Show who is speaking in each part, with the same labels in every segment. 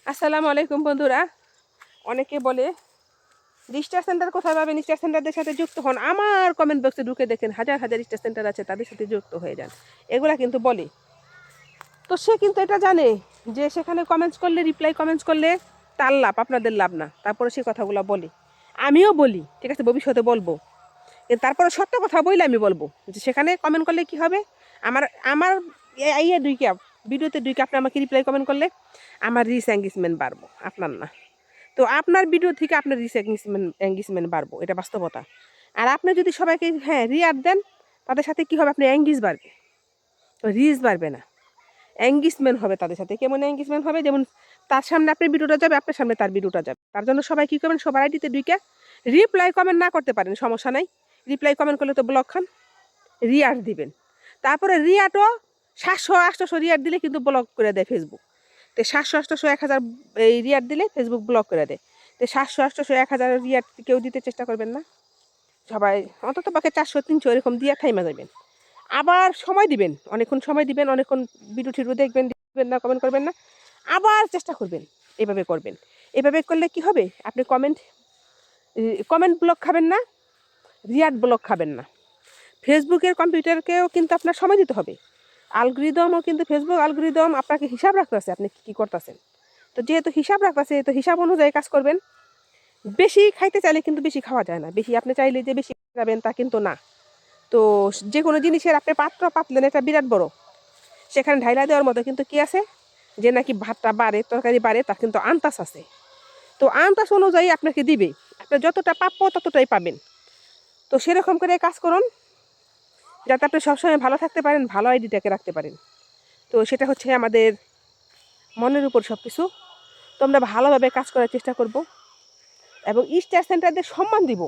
Speaker 1: আসসালামু আলাইকুম বন্ধুরা। অনেকে বলে রিস্টার সেন্টার কোথায় পাবেন, রিস্টার সেন্টারদের সাথে যুক্ত হন। আমার কমেন্ট বক্সে ঢুকে দেখেন হাজার হাজার রিস্টার সেন্টার আছে, তাদের সাথে যুক্ত হয়ে যান। এগুলা কিন্তু বলে, তো সে কিন্তু এটা জানে যে সেখানে কমেন্টস করলে, রিপ্লাই কমেন্টস করলে তার লাভ, আপনাদের লাভ না। তারপরে সে কথাগুলো বলি, আমিও বলি, ঠিক আছে, ভবিষ্যতে বলবো। কিন্তু তারপরে সত্য কথা বললে আমি বলবো যে সেখানে কমেন্ট করলে কি হবে। আমার আমার ইয়ে দুইটা ভিডিওতে দুইটা আপনি আমাকে রিপ্লাই কমেন্ট করলে আমার রিচ এঙ্গেজমেন্ট বাড়বো, আপনার না। তো আপনার ভিডিও থেকে আপনার রিচ এঙ্গেজমেন্ট বাড়বো, এটা বাস্তবতা। আর আপনি যদি সবাইকে রিয়ার দেন, তাদের সাথে কি হবে, আপনি এঙ্গেজ বাড়বে, রিচ বাড়বে না, এঙ্গেজমেন্ট হবে তাদের সাথে। কেমন এঙ্গেজমেন্ট হবে, যেমন তার সামনে আপনার ভিডিওটা যাবে, আপনার সামনে তার ভিডিওটা যাবে। তার জন্য সবাই কী করবেন, সবার আইডিতে দুইটা রিপ্লাই কমেন্ট না করতে পারেন, সমস্যা নাই। রিপ্লাই কমেন্ট করলে তো ব্লক খান, রিয়ার দিবেন। তারপরে রিয়াটও 700-800 রিয়ার দিলে কিন্তু ব্লক করে দেয় ফেসবুক। তো 700-800-1000 এই রিয়ার দিলে ফেসবুক ব্লক করে দেয়। তো 700-800-1000 রিয়ার কেউ দিতে চেষ্টা করবেন না। সবাই অন্তত পক্ষে 400-300 এরকম দিয়ে থাইমা যাবেন। আবার সময় দিবেন, অনেকক্ষণ সময় দিবেন, অনেকক্ষণ ভিডিও টিডিও দেখবেন, দিবেন না, কমেন্ট করবেন না, আবার চেষ্টা করবেন। এভাবে করবেন। এভাবে করলে কি হবে, আপনি কমেন্ট ব্লক খাবেন না, রিয়ার ব্লক খাবেন না। ফেসবুকের কম্পিউটারকেও কিন্তু আপনার সময় দিতে হবে। অ্যালগরিদমও কিন্তু, ফেসবুক অ্যালগরিদম আপনাকে হিসাব রাখতেছে আপনি কী করতেছেন। তো যেহেতু হিসাব রাখতেছে, তো হিসাব অনুযায়ী কাজ করবেন। বেশি খাইতে চাইলে কিন্তু বেশি খাওয়া যায় না। বেশি আপনি চাইলে যে বেশি যাবেন তা কিন্তু না। তো যে কোনো জিনিসের আপনি পাত্র পাতলেন, এটা বিরাট বড়, সেখানে ঢাইলা দেওয়ার মতো কিন্তু কি আছে, যে নাকি ভাতটা বাড়ে, তরকারি বাড়ে, তার কিন্তু আন্তাস আছে। তো আন্তাস অনুযায়ী আপনাকে দিবে, আপনি যতটা প্রাপ্য ততটাই পাবেন। তো সেরকম করে কাজ করুন, যাতে আপনি সবসময় ভালো থাকতে পারেন, ভালো আইডিটাকে রাখতে পারেন। তো সেটা হচ্ছে আমাদের মনের উপর সব কিছু। তো আমরা ভালোভাবে কাজ করার চেষ্টা করব এবং স্টার সেন্টারদের সম্মান দিব।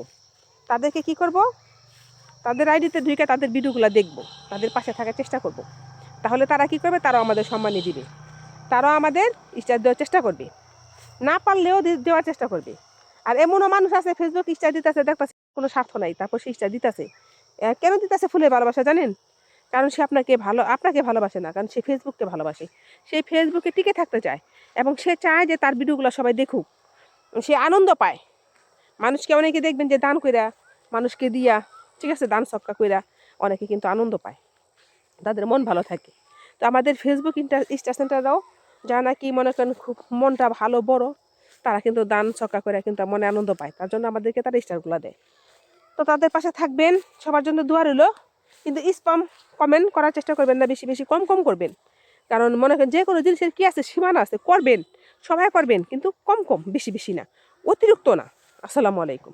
Speaker 1: তাদেরকে কি করব, তাদের আইডিতে ঢুকে তাদের ভিডিওগুলো দেখব, তাদের পাশে থাকার চেষ্টা করব। তাহলে তারা কি করবে, তারাও আমাদের সম্মানই দিবে, তারাও আমাদের স্টার দেওয়ার চেষ্টা করবে, না পারলেও দেওয়ার চেষ্টা করবে। আর এমনও মানুষ আছে ফেসবুক স্টার দিতেছে, দেখতেছে কোনো স্বার্থ নাই, তারপর সে স্টার দিতেছে। কেন দিতেছে, ফুলের ভালোবাসা, জানেন? কারণ সে আপনাকে ভালোবাসে না, কারণ সে ফেসবুককে ভালোবাসে। সে ফেসবুকে টিকে থাকতে চায় এবং সে চায় যে তার ভিডিওগুলো সবাই দেখুক, সে আনন্দ পায়। মানুষকে অনেকে দেখবেন যে দান কইরা, মানুষকে দিয়া, ঠিক আছে, দান সৎকা কইরা অনেকে কিন্তু আনন্দ পায়, তাদের মন ভালো থাকে। তো আমাদের ফেসবুক স্টার সেন্টাররাও যারা নাকি মনে করেন খুব মনটা ভালো বড়, তারা কিন্তু দান সৎকা করে কিন্তু মনে আনন্দ পায়, তার জন্য আমাদেরকে তারা স্টারগুলো দেয়। তো তাদের পাশে থাকবেন, সবার জন্য দোয়া রইল। কিন্তু স্প্যাম কমেন্ট করার চেষ্টা করবেন না, বেশি বেশি কম কম করবেন। কারণ মনে করেন যে কোনো জিনিসের কী আছে, সীমানা আছে, করবেন, সবাই করবেন, কিন্তু কম কম, বেশি বেশি না, অতিরিক্ত না। আসসালামু আলাইকুম।